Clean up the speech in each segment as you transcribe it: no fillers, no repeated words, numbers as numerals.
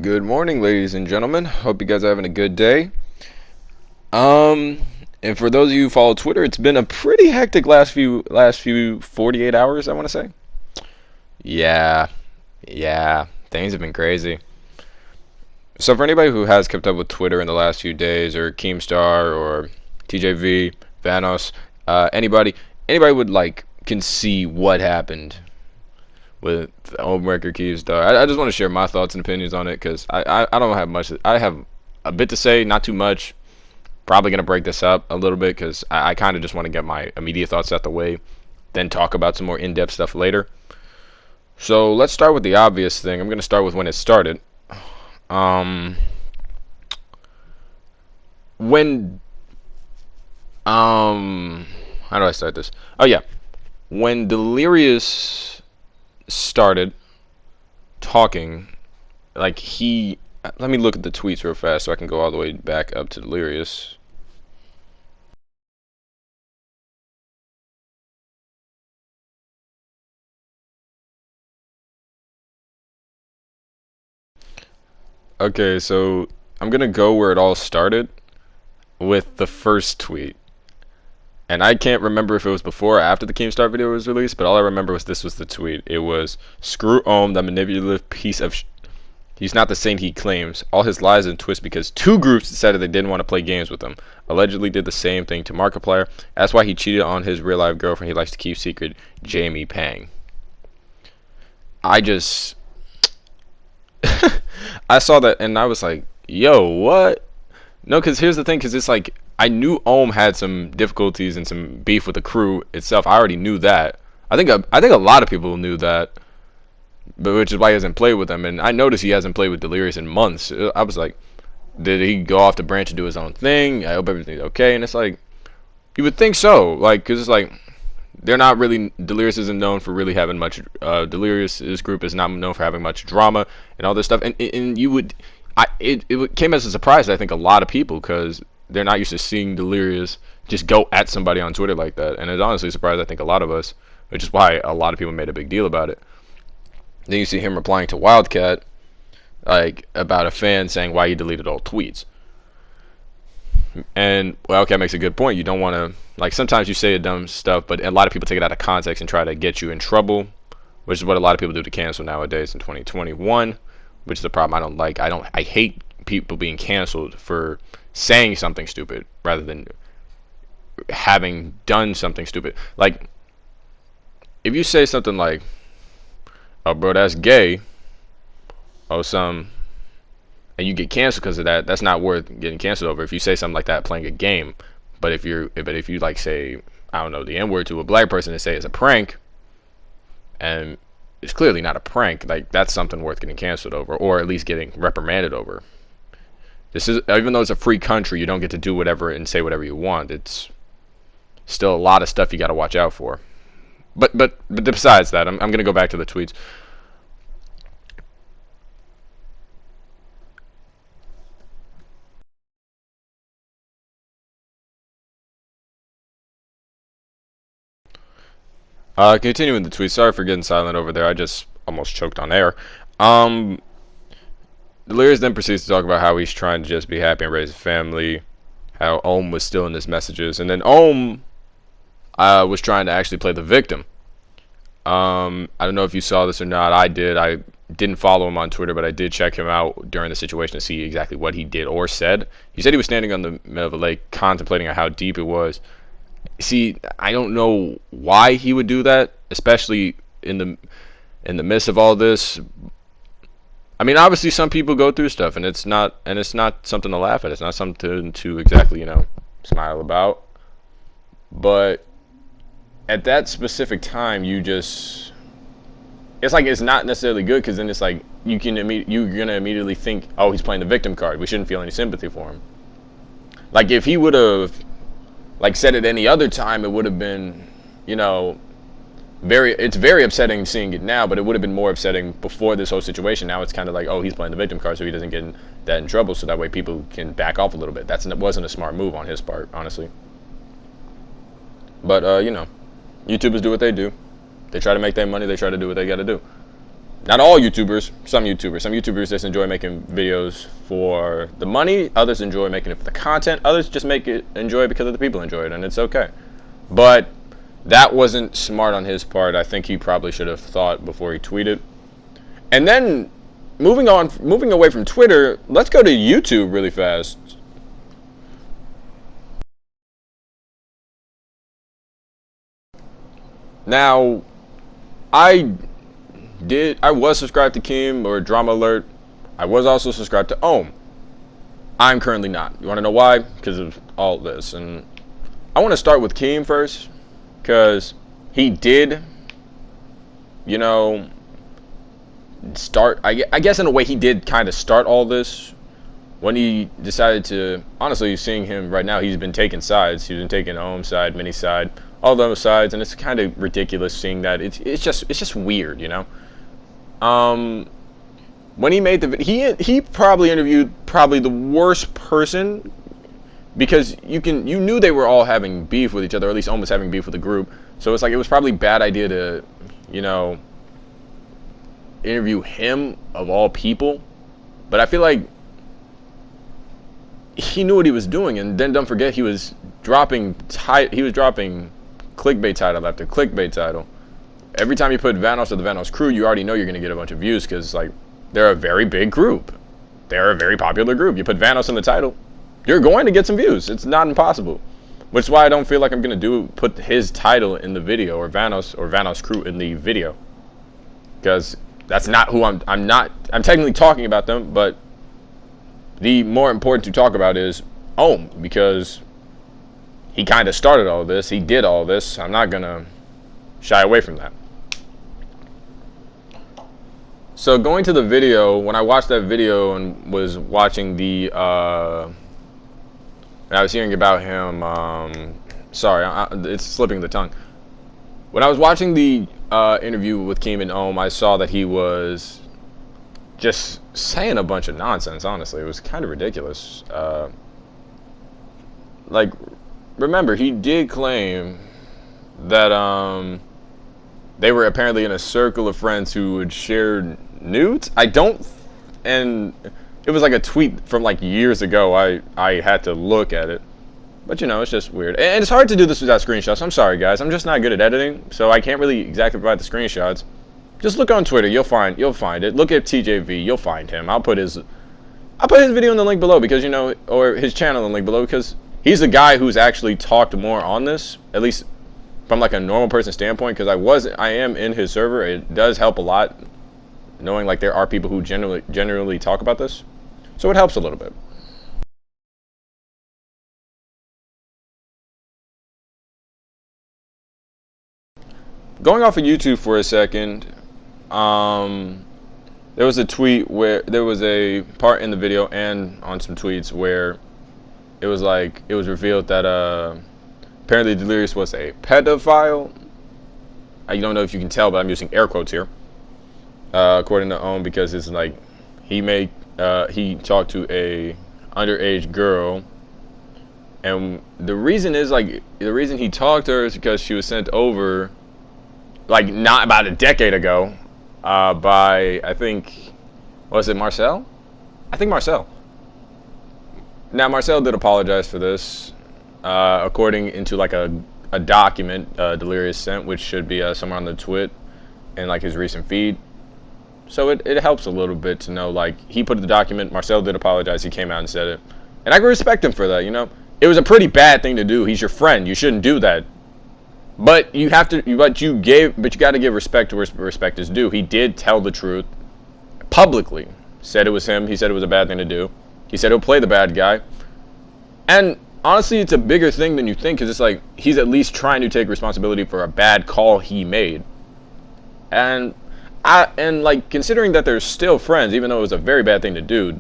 Good morning, ladies and gentlemen. Hope you guys are having a good day. Um, and for those of you who follow Twitter, it's been a pretty hectic last few 48 hours, I want to say. Yeah, yeah, things have been crazy. So for anybody who has kept up with Twitter in the last few days, or Keemstar, or TJV, Vanoss, anybody would can see what happened with Ohmwrecker Keemstar. I just want to share my thoughts and opinions on it because I don't have much. I have a bit to say, not too much. Probably gonna break this up a little bit because I kind of just want to get my immediate thoughts out the way, then talk about some more in-depth stuff later. So let's start with the obvious thing. I'm gonna start with when it started. Um, when how do I start this? Oh yeah, when Delirious started talking, let me look at the tweets real fast so I can go all the way back up to Delirious. Okay, so I'm gonna go where it all started with the first tweet. And I can't remember if it was before or after the Keemstar video was released, but all I remember was this was the tweet. It was, "Screw Ohm, that manipulative piece of he's not the saint he claims. All his lies and twists because two groups decided they didn't want to play games with him. Allegedly did the same thing to Markiplier. That's why he cheated on his real-life girlfriend he likes to keep secret, Jamie Pang." I just... I saw that and I was like, yo, what? No, because here's the thing, because it's like, I knew Ohm had some difficulties and some beef with the crew itself. I already knew that. I think a lot of people knew that, but which is why he hasn't played with them. And I noticed he hasn't played with Delirious in months. I was like, did he go off the branch and do his own thing? I hope everything's okay. And it's like, you would think so, like, because it's like they're not really, Delirious isn't known for really having much. Delirious's group is not known for having much drama and all this stuff. And you would, it came as a surprise to, I think, a lot of people because they're not used to seeing Delirious just go at somebody on Twitter like that. And it honestly surprised, I think, a lot of us, which is why a lot of people made a big deal about it. Then you see him replying to Wildcat, like, about a fan saying why he deleted all tweets. And Wildcat makes a good point. You don't want to, like, sometimes you say dumb stuff, but a lot of people take it out of context and try to get you in trouble, which is what a lot of people do to cancel nowadays in 2021, which is a problem I don't like. I hate people being canceled for saying something stupid rather than having done something stupid. Like, if you say something like, "Oh, bro, that's gay," or and you get canceled because of that, that's not worth getting canceled over. If you say something like that playing a game, but if you like say, I don't know, the N word to a black person and say it's a prank, and it's clearly not a prank, like, that's something worth getting canceled over, or at least getting reprimanded over. This is, even though it's a free country, you don't get to do whatever and say whatever you want. It's still a lot of stuff you got to watch out for. But besides that, I'm gonna go back to the tweets. Continuing the tweet. Sorry for getting silent over there. I just almost choked on air. Um, Delirious then proceeds to talk about how he's trying to just be happy and raise a family. How Ohm was still in his messages, and then Ohm was trying to actually play the victim. I don't know if you saw this or not. I did. I didn't follow him on Twitter, but I did check him out during the situation to see exactly what he did or said. He said he was standing on the middle of a lake, contemplating on how deep it was. See, I don't know why he would do that, especially in the midst of all this. I mean, obviously, some people go through stuff, and it's not something to laugh at. It's not something to exactly, smile about. But at that specific time, it's like it's not necessarily good because then it's like you're gonna immediately think, oh, he's playing the victim card. We shouldn't feel any sympathy for him. Like, if he would have, like, said it any other time, it would have been, it's very upsetting seeing it now, but it would have been more upsetting before this whole situation. Now it's kind of like, oh, he's playing the victim card so he doesn't get in trouble, so that way people can back off a little bit. That wasn't a smart move on his part, honestly. But YouTubers do what they do. They try to make their money. They try to do what they got to do. not all YouTubers, some YouTubers. Some YouTubers just enjoy making videos for the money. Others enjoy making it for the content. Others just enjoy it because other people enjoy it, and it's okay. But that wasn't smart on his part. I think he probably should have thought before he tweeted. And then moving away from Twitter, let's go to YouTube really fast. Now, I was subscribed to Keem or Drama Alert. I was also subscribed to Ohm. I'm currently not. You want to know why? Because of all this. And I want to start with Keem first, because he did, you know, start, I guess in a way he did kind of start all this when he decided to, honestly, seeing him right now, he's been taking sides. He's been taking Ohm's side, Mini side, all those sides, and it's kind of ridiculous seeing that. It's just weird, you know. When he made he probably interviewed the worst person, because you knew they were all having beef with each other, or at least almost having beef with the group. So it's like it was probably a bad idea to, you know, interview him of all people. But I feel like he knew what he was doing, and then don't forget he was dropping clickbait title after clickbait title. Every time you put Vanoss or the Vanoss crew, you already know you're going to get a bunch of views, because like they're a very big group. They're a very popular group. You put Vanoss in the title, you're going to get some views. It's not impossible. Which is why I don't feel like I'm going to put his title in the video, or Vanoss crew in the video. Because that's not who I'm technically talking about them, but the more important to talk about is Ohm, because he kind of started all this. He did all this. I'm not going to shy away from that. So going to the video, when I watched that video and was watching the, I was hearing about him, sorry, it's slipping the tongue. When I was watching the interview with Keem and Ohm, I saw that he was just saying a bunch of nonsense, honestly. It was kind of ridiculous. Like, remember, he did claim that they were apparently in a circle of friends who would share nudes. And it was like a tweet from like years ago. I had to look at it. But you know, it's just weird. And it's hard to do this without screenshots. I'm sorry guys, I'm just not good at editing, so I can't really exactly provide the screenshots. Just look on Twitter, you'll find it. Look at TJV, you'll find him. I'll put his video in the link below, because you know, or his channel in the link below, because he's the guy who's actually talked more on this, at least from like a normal person standpoint, because I am in his server. It does help a lot knowing like there are people who generally talk about this, so it helps a little bit. Going off of YouTube for a second, there was a tweet where there was a part in the video and on some tweets where it was revealed that apparently Delirious was a pedophile. I don't know if you can tell, but I'm using air quotes here. According to Ohm, because it's like he talked to a underage girl, and the reason he talked to her is because she was sent over, like, not about a decade ago, by, I think, was it Marcel? I think Marcel. Now Marcel did apologize for this, according into like a document Delirious sent, which should be somewhere on the twit and like his recent feed. So it helps a little bit to know, like, he put the document, Marcel did apologize, he came out and said it, and I can respect him for that. You know, it was a pretty bad thing to do. He's your friend, you shouldn't do that. But you got to give respect to where respect is due. He did tell the truth publicly. Said it was him. He said it was a bad thing to do. He said he'll play the bad guy. And honestly, it's a bigger thing than you think, because it's like he's at least trying to take responsibility for a bad call he made. And like, considering that they're still friends, even though it was a very bad thing to do,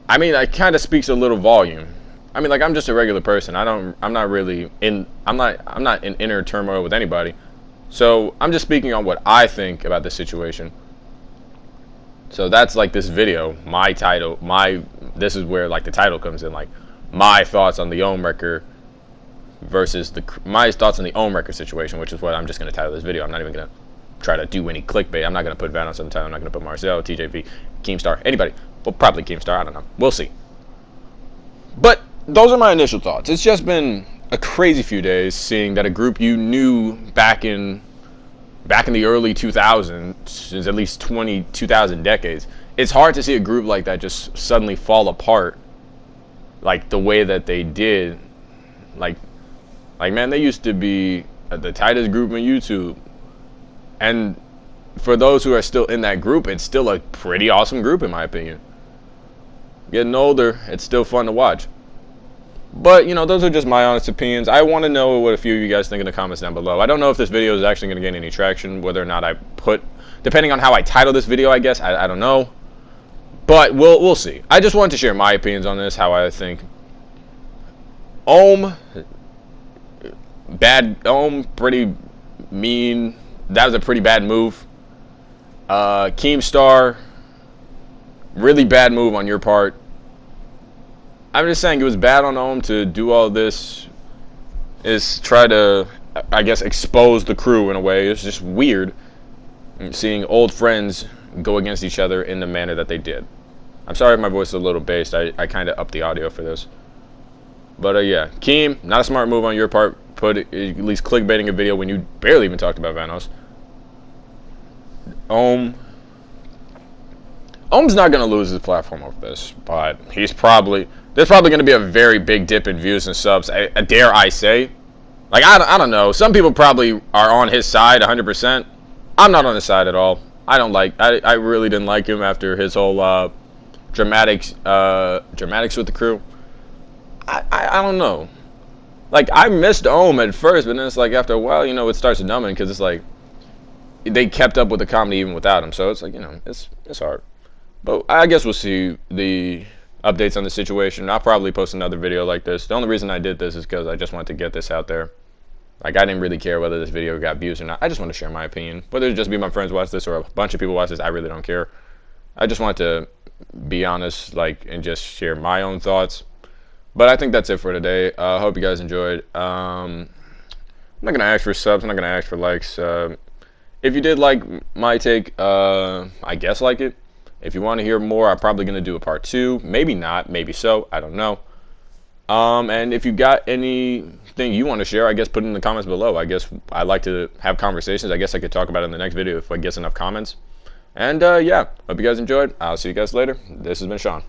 I mean, that kind of speaks a little volume. I mean, like, I'm just a regular person. I'm not in inner turmoil with anybody. So I'm just speaking on what I think about this situation. So that's like this video, this is where like the title comes in, like my thoughts on the Ohmwrecker versus my thoughts on the Ohmwrecker situation, which is what I'm just going to title this video. I'm not even going to try to do any clickbait. I'm not going to put Vanoss on the title. I'm not going to put Marcel, TJV, Keemstar, anybody. Well, probably Keemstar. I don't know. We'll see. But those are my initial thoughts. It's just been a crazy few days seeing that a group you knew back in the early 2000s, since at least 2000 decades. It's hard to see a group like that just suddenly fall apart like the way that they did. Like man, they used to be the tightest group on YouTube. And for those who are still in that group, it's still a pretty awesome group in my opinion. Getting older, it's still fun to watch. But, you know, those are just my honest opinions. I want to know what a few of you guys think in the comments down below. I don't know if this video is actually going to gain any traction, whether or not I put, depending on how I title this video, I guess. I don't know. But we'll see. I just wanted to share my opinions on this, how I think. Pretty mean. That was a pretty bad move. Keemstar, really bad move on your part. I'm just saying it was bad on Ohm to do all this, is try to, I guess, expose the crew in a way. It's just weird seeing old friends go against each other in the manner that they did. I'm sorry if my voice is a little bassed. I kind of upped the audio for this. But yeah, Keem, not a smart move on your part. Put at least clickbaiting a video when you barely even talked about Vanoss. Ohm's not going to lose his platform over this, but there's probably going to be a very big dip in views and subs. Dare I say? Like, I don't know. Some people probably are on his side 100%. I'm not on his side at all. I really didn't like him after his whole dramatics with the crew. I don't know. Like, I missed Ohm at first, but then it's like after a while, you know, it starts numbing because it's like they kept up with the comedy even without him. So it's like, you know, it's hard. But I guess we'll see the updates on the situation. I'll probably post another video like this. The only reason I did this is because I just wanted to get this out there. Like, I didn't really care whether this video got views or not. I just want to share my opinion. Whether it just be my friends watch this or a bunch of people watch this, I really don't care. I just want to be honest, like, and just share my own thoughts. But I think that's it for today. I hope you guys enjoyed. I'm not going to ask for subs. I'm not going to ask for likes. If you did like my take, I guess like it. If you want to hear more, I'm probably going to do a part 2. Maybe not. Maybe so. I don't know. And if you got anything you want to share, I guess put it in the comments below. I guess I like to have conversations. I guess I could talk about it in the next video if I get enough comments. And yeah, hope you guys enjoyed. I'll see you guys later. This has been Sean.